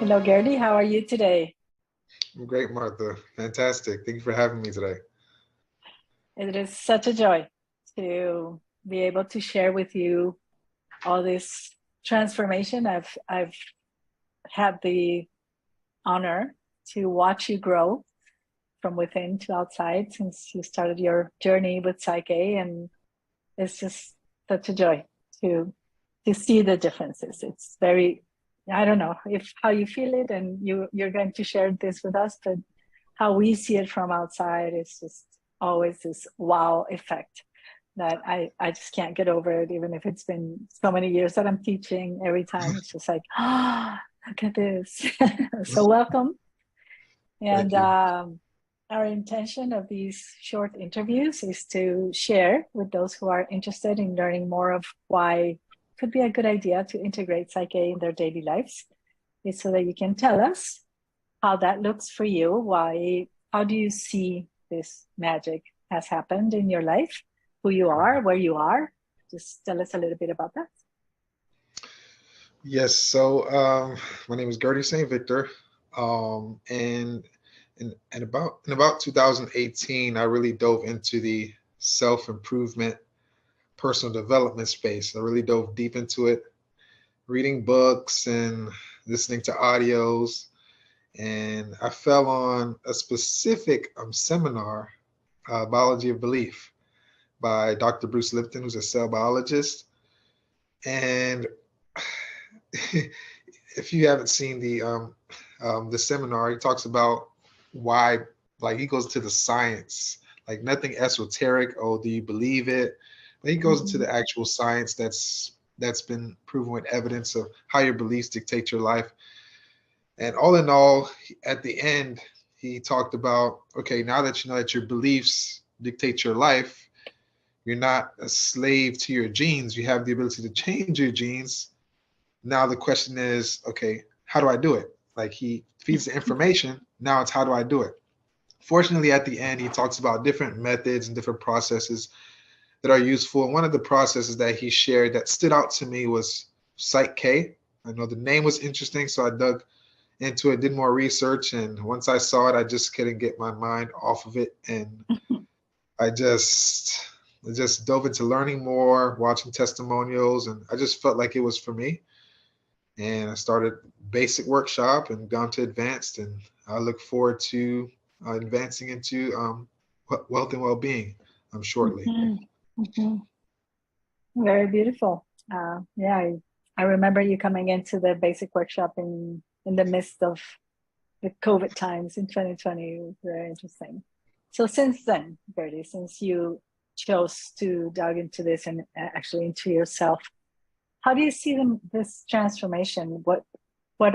Hello, Guerdy. How are you today? I'm great, Martha. Fantastic. Thank you for having me today. It is such a joy to be able to share with you all this transformation. I've had the honor to watch you grow from within to outside since you started your journey with Psych-K, and it's just such a joy to to see the differences. It's very, I don't know if how you feel it, and you're going to share this with us, but how we see it from outside is just always this wow effect that I just can't get over it, even if it's been so many years that I'm teaching. Every time it's just like, ah, oh, look at this. So welcome. And Thank you. our intention of these short interviews is to share with those who are interested in learning more of why it could be a good idea to integrate Psych-K in their daily lives. Is so that you can tell us how that looks for you. How do you see this magic has happened in your life? Who you are, where you are? Just tell us a little bit about that. Yes, so my name is Guerdy St. Victor. And in about 2018, I really dove into the self-improvement, personal development space. I really dove deep into it, reading books and listening to audios. And I fell on a specific seminar, Biology of Belief, by Dr. Bruce Lipton, who's a cell biologist. And if you haven't seen the seminar, he talks about why, like he goes to the science, like nothing esoteric. Oh, do you believe it? But he goes into Mm-hmm. the actual science that's been proven with evidence of how your beliefs dictate your life. And all in all, at the end, he talked about, okay, now that you know that your beliefs dictate your life, you're not a slave to your genes. You have the ability to change your genes. Now the question is, okay, how do I do it? Like he feeds the information. Now it's how do I do it? Fortunately, at the end, he talks about different methods and different processes that are useful. And one of the processes that he shared that stood out to me was Psych-K. I know the name was interesting, so I dug into it, did more research, and once I saw it, I just couldn't get my mind off of it. And I just I just dove into learning more, watching testimonials, and I just felt like it was for me. And I started basic workshop and gone to advanced, and I look forward to advancing into wealth and well-being shortly. Mm-hmm. Mm-hmm. Very beautiful. Yeah, I remember you coming into the basic workshop in the midst of the COVID times in 2020. It was very interesting. So since then, Bertie, since you chose to dive into this and actually into yourself, how do you see this transformation? What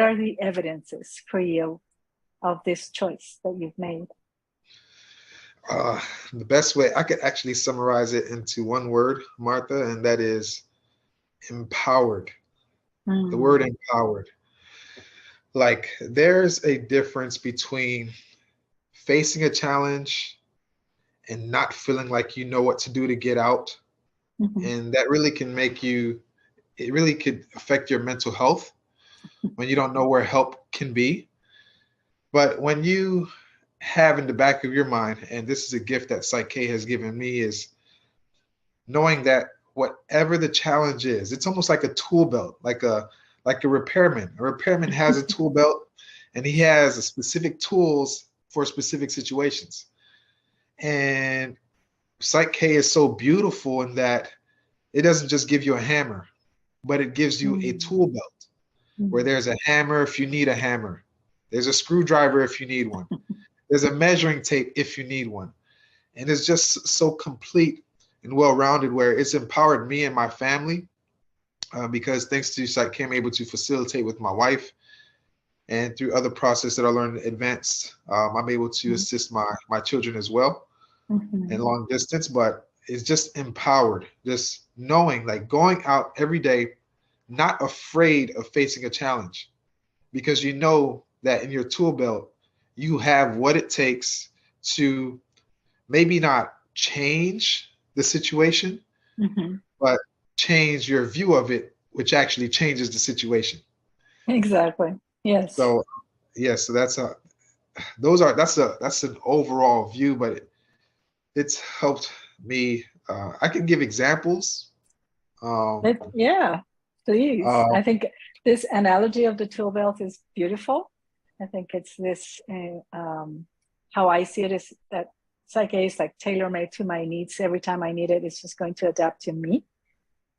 are the evidences for you of this choice that you've made? Uh, the best way I could actually summarize it into one word, Martha, and that is empowered. The word Mm, empowered. Like there's a difference between facing a challenge and not feeling like you know what to do to get out. mhm, And that really can make you, it really could affect your mental health when you don't know where help can be. But when you have in the back of your mind, and this is a gift that Psych-K has given me, is knowing that whatever the challenge is, it's almost like a tool belt, like a repairman. A repairman has a tool belt and he has a specific tools for specific situations. And Psych-K is so beautiful in that it doesn't just give you a hammer, but it gives you a mm, tool belt where mm. there's a hammer if you need a hammer. There's a screwdriver if you need one. There's a measuring tape if you need one. And it's just so complete and well-rounded where it's empowered me and my family because thanks to Psych-K, I'm able to facilitate with my wife and through other processes that I learned advanced, I'm able to Mm, assist my children as well in mhm, long distance, but it's just empowered, just knowing like going out every day, not afraid of facing a challenge because you know that in your tool belt, you have what it takes to maybe not change the situation, mhm. but change your view of it, which actually changes the situation. Exactly. Yes. So yes, so that's an overall view, but it's helped me. I can give examples. Um, Yeah, please. uh, I think this analogy of the tool belt is beautiful. I think it's this, how I see it is that Psych-K is like tailor-made to my needs. Every time I need it, it's just going to adapt to me.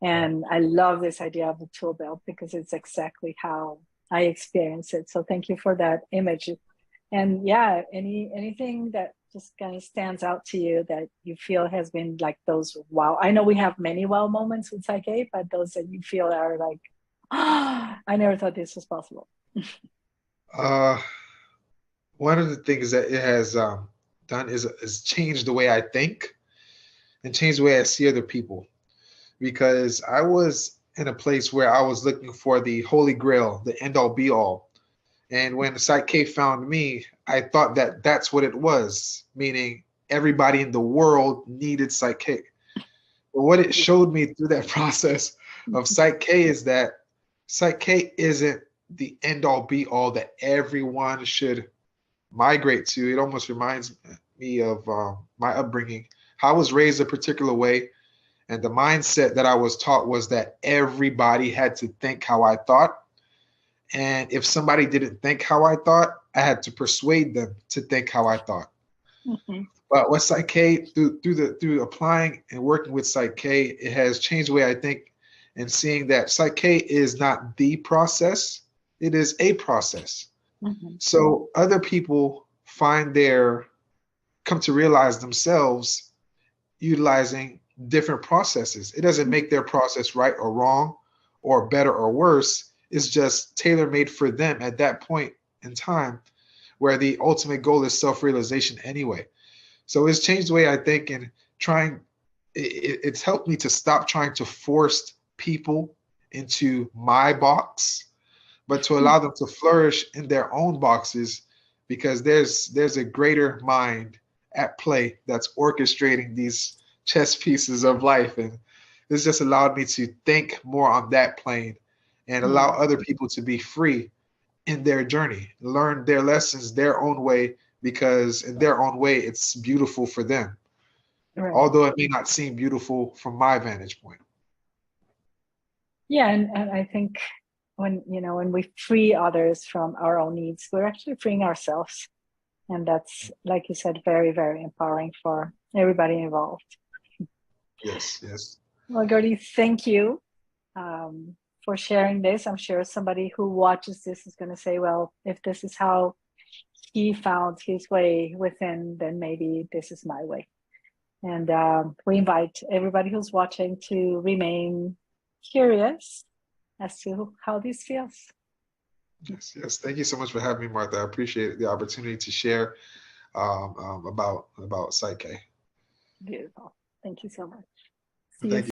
And I love this idea of the tool belt because it's exactly how I experience it. So thank you for that image. And yeah, anything that just kind of stands out to you that you feel has been like those wow. I know we have many wow moments with Psych-K, but those that you feel are like, ah, I never thought this was possible. uh, One of the things that it has done is changed the way I think and changed the way I see other people. Because I was in a place where I was looking for the holy grail, the end all be all. And when Psych-K found me, I thought that that's what it was, meaning everybody in the world needed Psych-K. But what it showed me through that process of Psych-K is that Psych-K isn't the end all be all that everyone should migrate to. It almost reminds me of my upbringing. How I was raised a particular way, and the mindset that I was taught was that everybody had to think how I thought. And if somebody didn't think how I thought, I had to persuade them to think how I thought. Mhm. But with Psych-K, through applying and working with Psych-K, it has changed the way I think, and seeing that Psych-K is not the process, it is a process. Mhm. So other people come to realize themselves utilizing different processes. It doesn't make their process right or wrong or better or worse. It's just tailor made for them at that point in time, where the ultimate goal is self realization anyway. So it's changed the way I think, and it's helped me to stop trying to force people into my box, but to allow them to flourish in their own boxes, because there's a greater mind at play that's orchestrating these chess pieces of life. And this just allowed me to think more on that plane and allow Mm. other people to be free in their journey, learn their lessons their own way, because in their own way it's beautiful for them, Right. although it may not seem beautiful from my vantage point. Yeah, and I think when we free others from our own needs, we're actually freeing ourselves. And that's, like you said, very, very empowering for everybody involved. Yes, yes. Well, Guerdy, thank you for sharing this. I'm sure somebody who watches this is going to say, well, if this is how he found his way within, then maybe this is my way. And we invite everybody who's watching to remain curious as to how this feels. Yes, yes. Thank you so much for having me, Martha. I appreciate the opportunity to share about Psych-K. Beautiful. Thank you so much. See you Thank you.